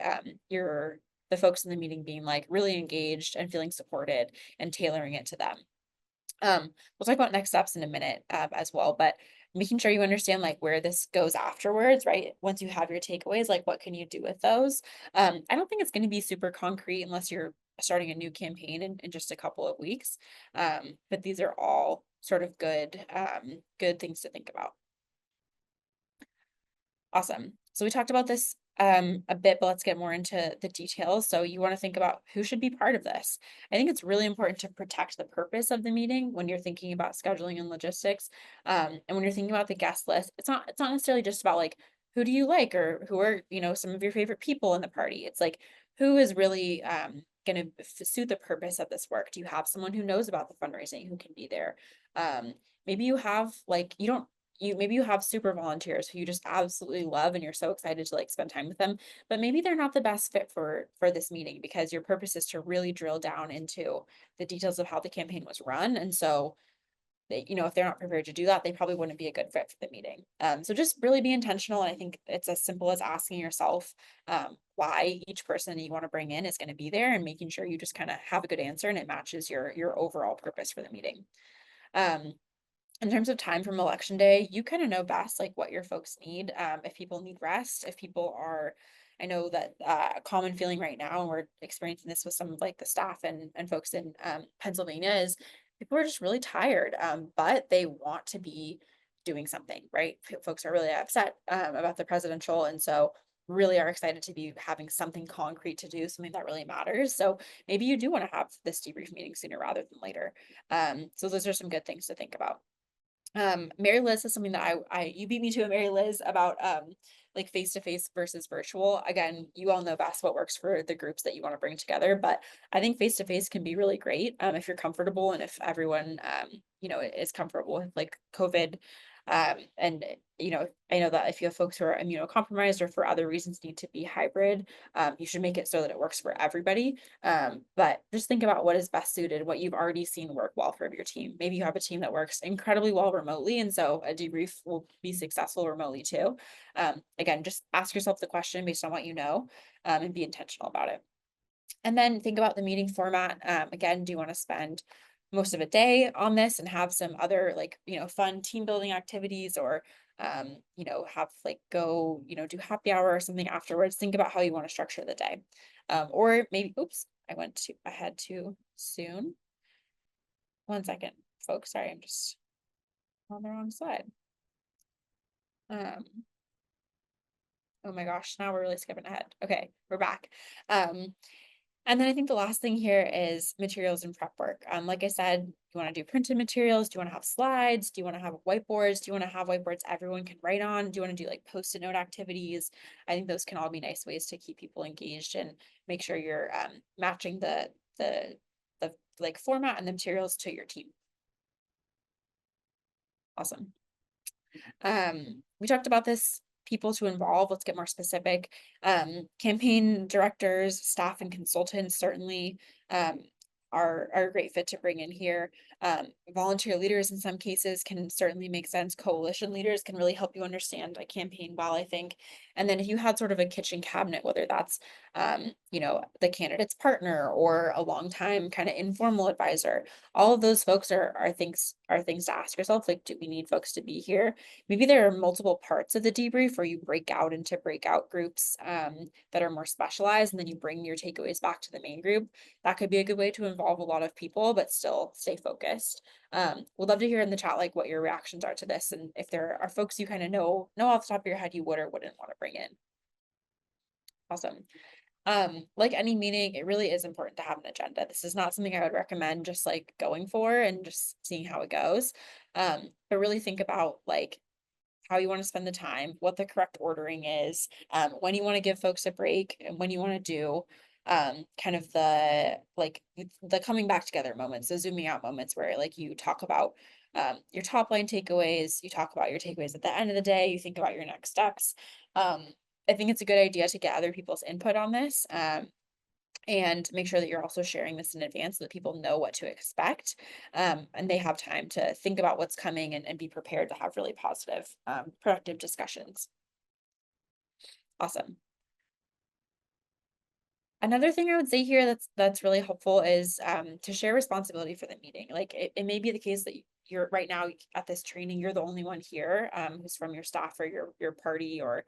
the folks in the meeting being like really engaged and feeling supported and tailoring it to them. We'll talk about next steps in a minute, as well, but making sure you understand like where this goes afterwards, right? Once you have your takeaways, like what can you do with those? I don't think it's going to be super concrete unless you're starting a new campaign in just a couple of weeks. But these are all sort of good things to think about. Awesome. So we talked about this a bit, but let's get more into the details. So you want to think about who should be part of this. I think it's really important to protect the purpose of the meeting when you're thinking about scheduling and logistics. And when you're thinking about the guest list, it's not necessarily just about like who do you like or who are, some of your favorite people in the party. It's like who is really going to suit the purpose of this work. Do you have someone who knows about the fundraising who can be there? Maybe you have like maybe you have super volunteers who you just absolutely love and you're so excited to like spend time with them, but maybe they're not the best fit for this meeting because your purpose is to really drill down into the details of how the campaign was run. And so if they're not prepared to do that, they probably wouldn't be a good fit for the meeting. So just really be intentional. And I think it's as simple as asking yourself why each person you want to bring in is going to be there and making sure you just kind of have a good answer and it matches your overall purpose for the meeting. Um, in terms of time from election day, you kind of know best like what your folks need. If people need rest, if people are, I know that a common feeling right now, and we're experiencing this with some of like the staff and folks in Pennsylvania, is people are just really tired, but they want to be doing something, right? Folks are really upset about the presidential, and so really are excited to be having something concrete to do, something that really matters. So maybe you do want to have this debrief meeting sooner rather than later. So those are some good things to think about. Mary Liz is something that you beat me to a Mary Liz about like face to face versus virtual. Again, you all know best what works for the groups that you want to bring together, but I think face to face can be really great if you're comfortable and if everyone is comfortable with like COVID. And I know that if you have folks who are immunocompromised or for other reasons need to be hybrid, you should make it so that it works for everybody. But just think about what is best suited, what you've already seen work well for your team. Maybe you have a team that works incredibly well remotely, and so a debrief will be successful remotely too. Again, just ask yourself the question based on what you know, and be intentional about it. And then think about the meeting format. Again, do you want to spend most of a day on this and have some other like, fun team building activities or have like go, do happy hour or something afterwards. Think about how you want to structure the day. Or maybe, oops, I went too ahead too soon. 1 second, folks. Sorry, I'm just on the wrong slide. Um, oh my gosh, now we're really skipping ahead. Okay, we're back. And then I think the last thing here is materials and prep work. Like I said, you want to do printed materials? Do you want to have slides? Do you want to have whiteboards? Do you want to have whiteboards everyone can write on? Do you want to do like post-it note activities? I think those can all be nice ways to keep people engaged and make sure you're matching the like format and the materials to your team. Awesome. We talked about this, people to involve. Let's get more specific. Campaign directors, staff, and consultants certainly um, are a great fit to bring in here. Volunteer leaders in some cases can certainly make sense. Coalition leaders can really help you understand a campaign well, I think. And then if you had sort of a kitchen cabinet, whether that's the candidate's partner or a longtime kind of informal advisor, all of those folks are things to ask yourself. Like, do we need folks to be here? Maybe there are multiple parts of the debrief where you break out into breakout groups that are more specialized, and then you bring your takeaways back to the main group. That could be a good way to involve a lot of people, but still stay focused. Would love to hear in the chat like what your reactions are to this, and if there are folks you kind of know off the top of your head you would or wouldn't want to bring in. Awesome. Like any meeting, it really is important to have an agenda. This is not something I would recommend just like going for and just seeing how it goes. But really think about like how you want to spend the time, what the correct ordering is, when you want to give folks a break and when you want to do kind of the coming back together moments, the zooming out moments where like you talk about your top line takeaways, you talk about your takeaways at the end of the day, you think about your next steps. I think it's a good idea to get other people's input on this. And make sure that you're also sharing this in advance so that people know what to expect and they have time to think about what's coming and be prepared to have really positive, productive discussions. Awesome. Another thing I would say here that's really helpful is to share responsibility for the meeting. Like it may be the case that you're right now at this training, you're the only one here who's from your staff or your party or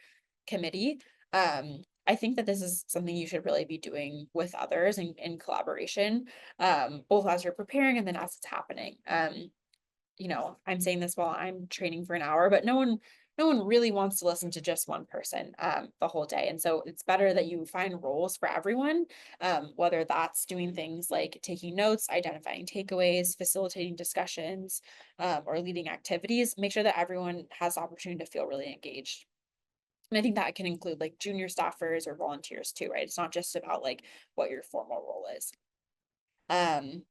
committee. I think that this is something you should really be doing with others in collaboration, both as you're preparing and then as it's happening. I'm saying this while I'm training for an hour, but no one really wants to listen to just one person the whole day. And so it's better that you find roles for everyone, whether that's doing things like taking notes, identifying takeaways, facilitating discussions, or leading activities. Make sure that everyone has the opportunity to feel really engaged. And I think that can include like junior staffers or volunteers too, right? It's not just about like what your formal role is.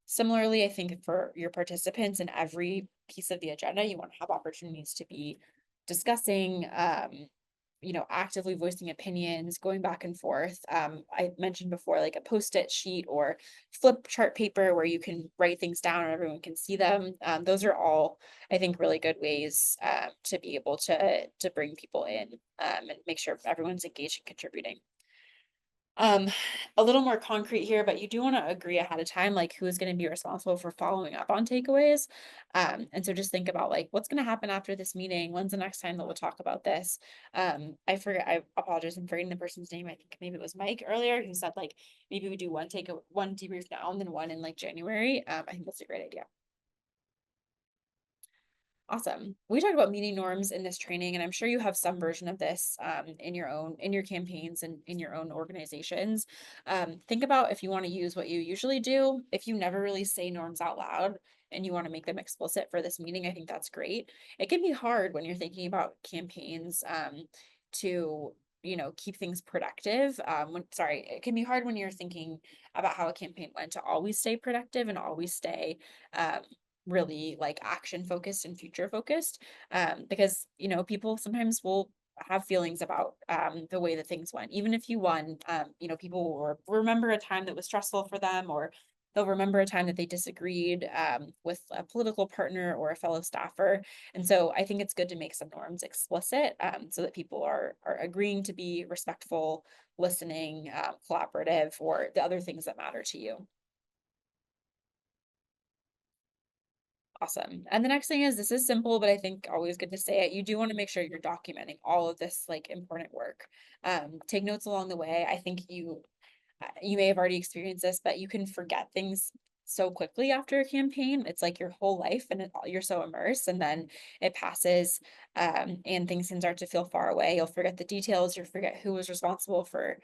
Similarly, I think for your participants in every piece of the agenda, you want to have opportunities to be discussing, actively voicing opinions, going back and forth. I mentioned before, like a post-it sheet or flip chart paper where you can write things down and everyone can see them. Those are all, I think, really good ways to be able to bring people in and make sure everyone's engaged and contributing. Um, a little more concrete here, but you do want to agree ahead of time, like who is going to be responsible for following up on takeaways. And so just think about like what's going to happen after this meeting. When's the next time that we'll talk about this? I forget. I apologize. I'm forgetting the person's name. I think maybe it was Mike earlier who said like maybe we do one debrief now and then one in like January. I think that's a great idea. Awesome. We talked about meeting norms in this training, and I'm sure you have some version of this in your campaigns and in your own organizations. Think about if you want to use what you usually do. If you never really say norms out loud and you want to make them explicit for this meeting, I think that's great. It can be hard when you're thinking about campaigns to keep things productive. It can be hard when you're thinking about how a campaign went to always stay productive and always stay um, really like action focused and future focused because people sometimes will have feelings about the way that things went. Even if you won, people will remember a time that was stressful for them, or they'll remember a time that they disagreed with a political partner or a fellow staffer. And so I think it's good to make some norms explicit so that people are agreeing to be respectful, listening, collaborative, or the other things that matter to you. Awesome. And the next thing is, this is simple, but I think always good to say it. You do want to make sure you're documenting all of this like important work. Take notes along the way. I think you may have already experienced this, but you can forget things so quickly after a campaign. It's like your whole life, and you're so immersed, and then it passes, and things can start to feel far away. You'll forget the details. You'll forget who was responsible for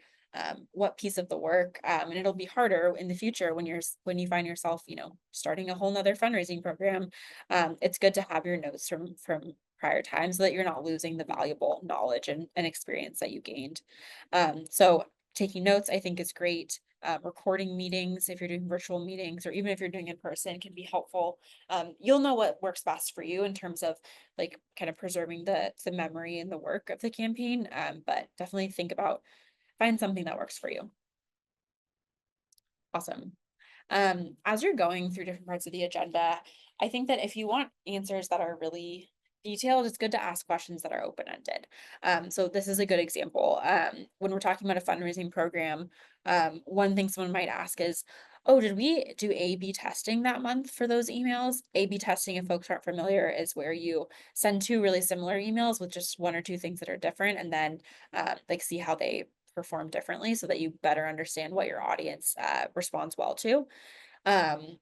what piece of the work, and it'll be harder in the future when when you find yourself, starting a whole nother fundraising program. It's good to have your notes from prior times so that you're not losing the valuable knowledge and experience that you gained. So taking notes, I think, is great. Recording meetings, if you're doing virtual meetings, or even if you're doing in person, can be helpful. You'll know what works best for you in terms of like kind of preserving the memory and the work of the campaign. But definitely find something that works for you. Awesome. As you're going through different parts of the agenda, I think that if you want answers that are really detailed, it's good to ask questions that are open-ended. So this is a good example. When we're talking about a fundraising program, one thing someone might ask is, oh, did we do A/B testing that month for those emails? A/B testing, if folks aren't familiar, is where you send two really similar emails with just one or two things that are different, and then like see how they perform differently so that you better understand what your audience responds well to. Um,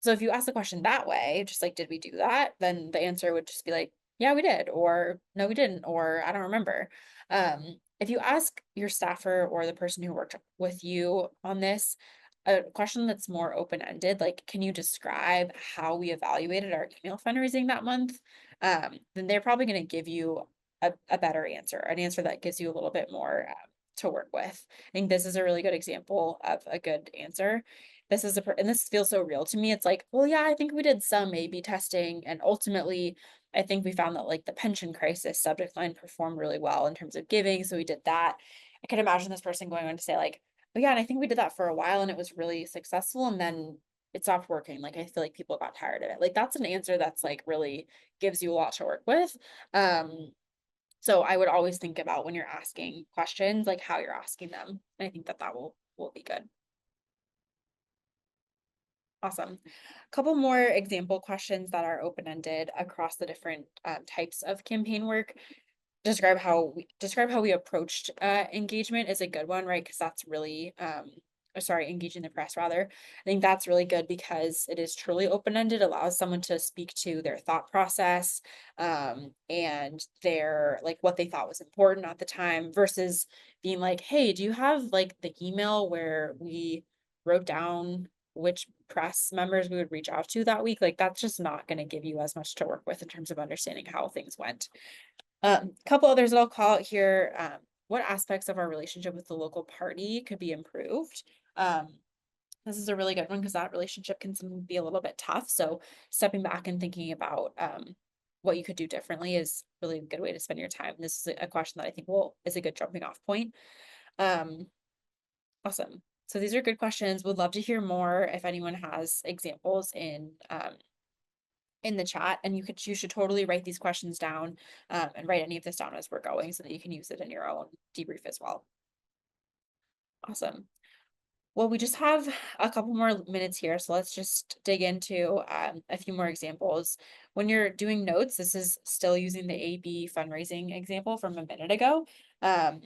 so if you ask the question that way, just like, did we do that? Then the answer would just be like, yeah, we did, or no, we didn't, or I don't remember. If you ask your staffer or the person who worked with you on this, a question that's more open-ended, like, can you describe how we evaluated our email fundraising that month? Then they're probably going to give you a better answer, an answer that gives you a little bit more to work with. I think this is a really good example of a good answer. And this feels so real to me. It's like, well, yeah, I think we did some A/B testing, and ultimately, I think we found that like the pension crisis subject line performed really well in terms of giving, so we did that. I can imagine this person going on to say like, oh yeah, and I think we did that for a while, and it was really successful, and then it stopped working. Like I feel like people got tired of it. Like that's an answer that's like really gives you a lot to work with. So I would always think about when you're asking questions, like how you're asking them. And I think that will be good. Awesome. A couple more example questions that are open-ended across the different types of campaign work. Describe how we approached engagement is a good one, right? Because that's really sorry, engaging the press rather. I think that's really good because it is truly open-ended, allows someone to speak to their thought process, and their like what they thought was important at the time versus being like, hey, do you have like the email where we wrote down which press members we would reach out to that week? Like that's just not going to give you as much to work with in terms of understanding how things went. Couple others that I'll call out here. What aspects of our relationship with the local party could be improved? Um, this is a really good one because that relationship can sometimes be a little bit tough. So stepping back and thinking about what you could do differently is really a good way to spend your time. This is a question that I think will is a good jumping off point. Um, awesome. So these are good questions. Would love to hear more if anyone has examples in the chat, and you should totally write these questions down, and write any of this down as we're going so that you can use it in your own debrief as well. Awesome. Well, we just have a couple more minutes here, so let's just dig into a few more examples. When you're doing notes, this is still using the A/B fundraising example from a minute ago. Um,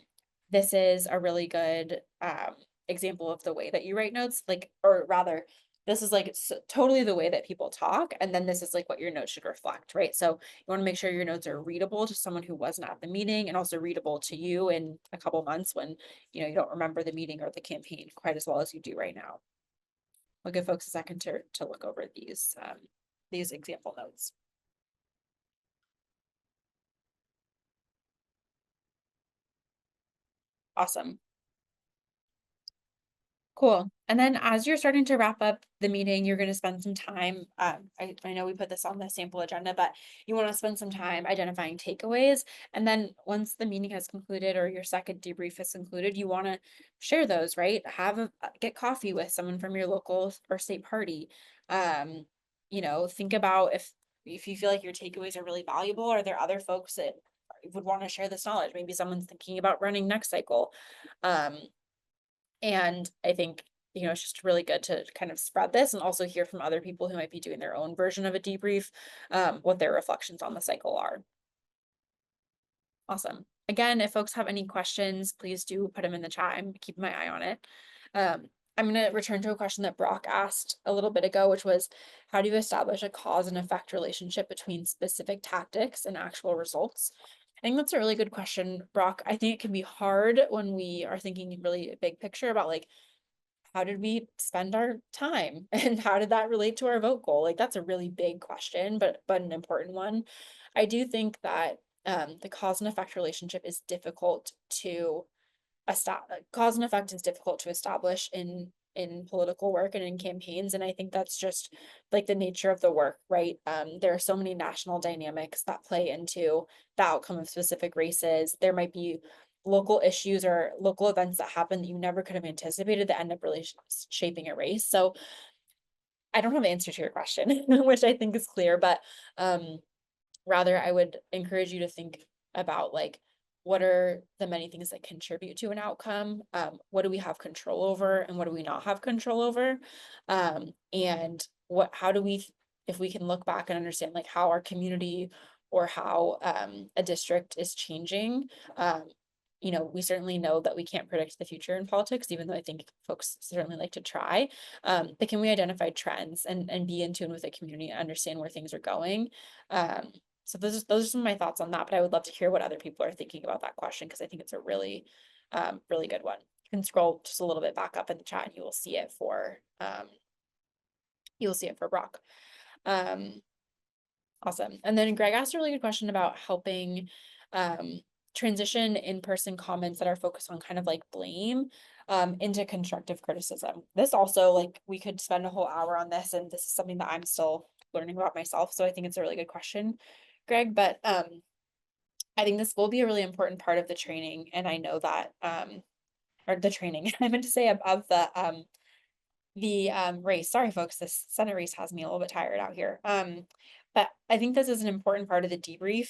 this is a really good example of the way that you write notes, like, or rather, this is like totally the way that people talk, and then this is like what your notes should reflect, right? So you want to make sure your notes are readable to someone who wasn't at the meeting, and also readable to you in a couple months when you don't remember the meeting or the campaign quite as well as you do right now. I'll give folks a second to look over these example notes. Awesome. Cool. And then as you're starting to wrap up the meeting, you're going to spend some time. I know we put this on the sample agenda, but you want to spend some time identifying takeaways. And then once the meeting has concluded or your second debrief is concluded, you want to share those, right? Get coffee with someone from your local or state party. Think about if you feel like your takeaways are really valuable, are there other folks that would want to share this knowledge? Maybe someone's thinking about running next cycle. And I think it's just really good to kind of spread this and also hear from other people who might be doing their own version of a debrief, what their reflections on the cycle are. Awesome. Again, if folks have any questions, please do put them in the chat. I'm keeping my eye on it. Um, I'm going to return to a question that Brock asked a little bit ago, which was, how do you establish a cause and effect relationship between specific tactics and actual results? I think that's a really good question, Brock. I think it can be hard when we are thinking really big picture about like, how did we spend our time and how did that relate to our vote goal? Like that's a really big question, but an important one. I do think that the cause and effect relationship is difficult to cause and effect is difficult to establish in political work and in campaigns, and I think that's just like the nature of the work, right? There are so many national dynamics that play into the outcome of specific races. There might be local issues or local events that happen that you never could have anticipated that end up really shaping a race. So I don't have an answer to your question, which I think is clear, but rather I would encourage you to think about like, what are the many things that contribute to an outcome? What do we have control over and what do we not have control over? And how do we, if we can look back and understand like how our community or how a district is changing, we certainly know that we can't predict the future in politics, even though I think folks certainly like to try. But can we identify trends and be in tune with the community and understand where things are going? So those are some of my thoughts on that, but I would love to hear what other people are thinking about that question because I think it's a really, really good one. You can scroll just a little bit back up in the chat and you will see it for Brock. Awesome. And then Greg asked a really good question about helping transition in-person comments that are focused on kind of like blame into constructive criticism. This also, like, we could spend a whole hour on this, and this is something that I'm still learning about myself. So I think it's a really good question, Greg. But I think this will be a really important part of the training. And I know that or the training, I meant to say of the race. Sorry, folks, this Senate race has me a little bit tired out here. But I think this is an important part of the debrief,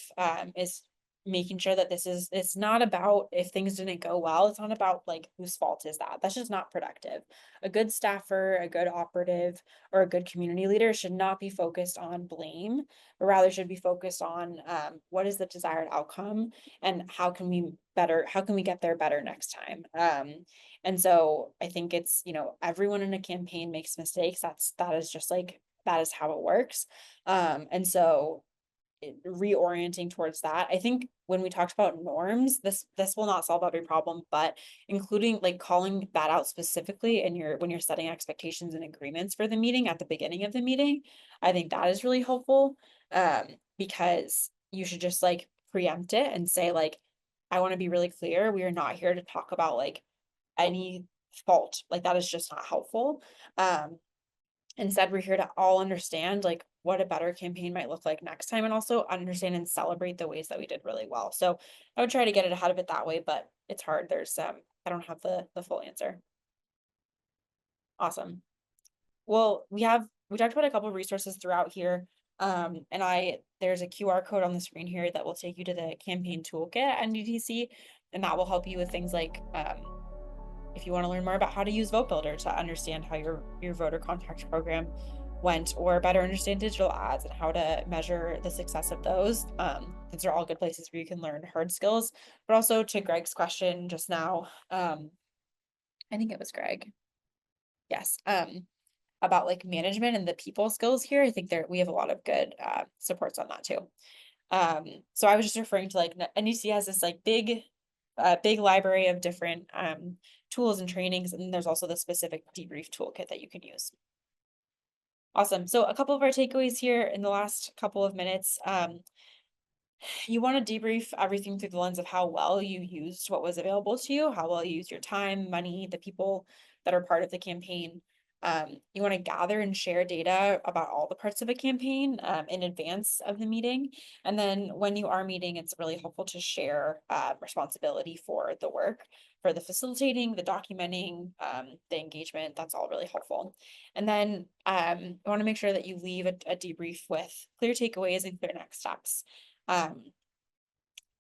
is making sure that it's not about if things didn't go well. It's not about like whose fault is that. That's just not productive. A good staffer, a good operative, or a good community leader should not be focused on blame, but rather should be focused on what is the desired outcome and how can we get there better next time. And so I think it's, everyone in a campaign makes mistakes. That is just like, that is how it works. And so reorienting towards that. I think when we talked about norms, this will not solve every problem, but including like calling that out specifically in when you're setting expectations and agreements for the meeting at the beginning of the meeting, I think that is really helpful. Because you should just like preempt it and say like, I want to be really clear. We are not here to talk about like any fault. Like that is just not helpful. Instead, we're here to all understand like what a better campaign might look like next time and also understand and celebrate the ways that we did really well. So I would try to get it ahead of it that way, but it's hard. There's I don't have the full answer. Awesome. Well, we talked about a couple of resources throughout here. And there's a QR code on the screen here that will take you to the campaign toolkit at NDTC, and that will help you with things like if you want to learn more about how to use Vote Builder to understand how your voter contact program went, or better understand digital ads and how to measure the success of those. These are all good places where you can learn hard skills, but also to Greg's question just now, I think it was Greg. Yes. About like management and the people skills here. I think we have a lot of good supports on that too. So I was just referring to like NDC has this like big library of different tools and trainings, and there's also the specific debrief toolkit that you can use. Awesome. So a couple of our takeaways here in the last couple of minutes. You want to debrief everything through the lens of how well you used what was available to you, how well you used your time, money, the people that are part of the campaign. You want to gather and share data about all the parts of a campaign in advance of the meeting. And then when you are meeting, it's really helpful to share responsibility for the work, for the facilitating, the documenting, the engagement. That's all really helpful. And then you want to make sure that you leave a debrief with clear takeaways and clear next steps.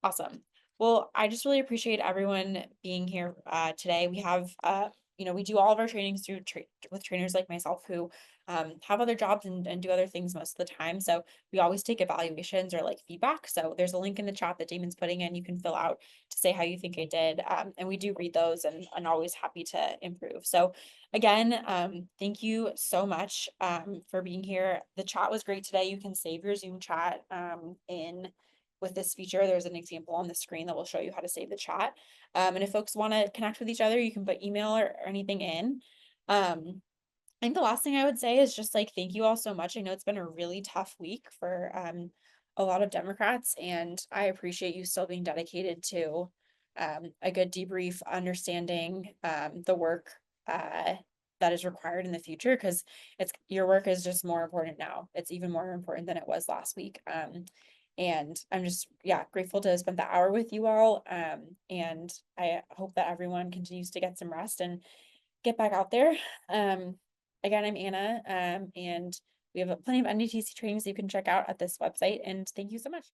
Awesome. Well, I just really appreciate everyone being here today. We have we do all of our trainings through with trainers like myself who have other jobs and do other things most of the time. So we always take evaluations or like feedback. So there's a link in the chat that Damon's putting in. You can fill out to say how you think I did. And we do read those and always happy to improve. So again, thank you so much for being here. The chat was great today. You can save your Zoom chat in with this feature. There's an example on the screen that will show you how to save the chat. And if folks want to connect with each other, you can put email or anything in. I think the last thing I would say is just like thank you all so much. I know it's been a really tough week for a lot of Democrats, and I appreciate you still being dedicated to a good debrief, understanding the work that is required in the future, because it's your work is just more important now. It's even more important than it was last week. And I'm just, yeah, grateful to have spent the hour with you all. And I hope that everyone continues to get some rest and get back out there. Um, Again, I'm Anna, and we have plenty of NDTC trainings that you can check out at this website. And thank you so much.